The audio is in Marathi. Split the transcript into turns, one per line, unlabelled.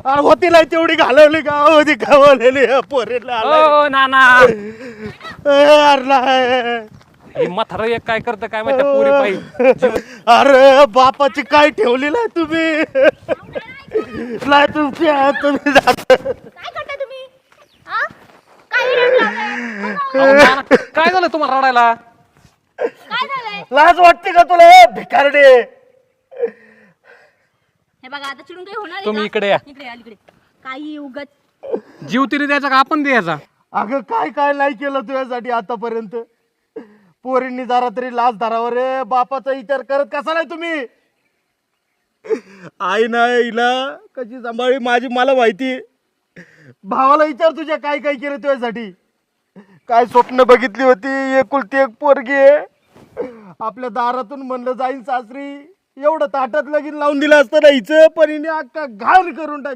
होती नाही तेवढी घालवली का होती गावलेली पोरीला
ओ नाना
अरे
म्हातारं एक काय करतं काय माहिती पुरी पाहिजे
अरे बापाची काय ठेवली नाही तुम्ही नाही तुमची तुम्ही जात
काय करता तुम्ही हा? काय लावलंय?
काय झालं तुम्हाला रडायला
काय झालंय
लाज वाटते का तुला भिकारडे
हे बघा आता चिडून काही होणार आहे
तुम्ही
का?
इकडे या.
इकडे अलीकडे काही उगत
जीव तरी द्यायचा का आपण द्यायचा
अगं काय काय नाही केलं तुझ्यासाठी आतापर्यंत पोरींनी जरा तरी लाज धरावर रे बापाचा विचार करत कसा नाही तुम्ही आई नाही हिला कशी सांभाळी माझी मला माहिती भावाला विचार तुझ्या काय काय केलं तुझ्यासाठी काय स्वप्न बघितली होती एकुलती एक पोरगी आहे आपल्या दारातून म्हणलं जाईन सासरी एवढं ताटात लगीन लावून दिलं असतं ना हिचं पण हिने अख्खा घाण करून टाकली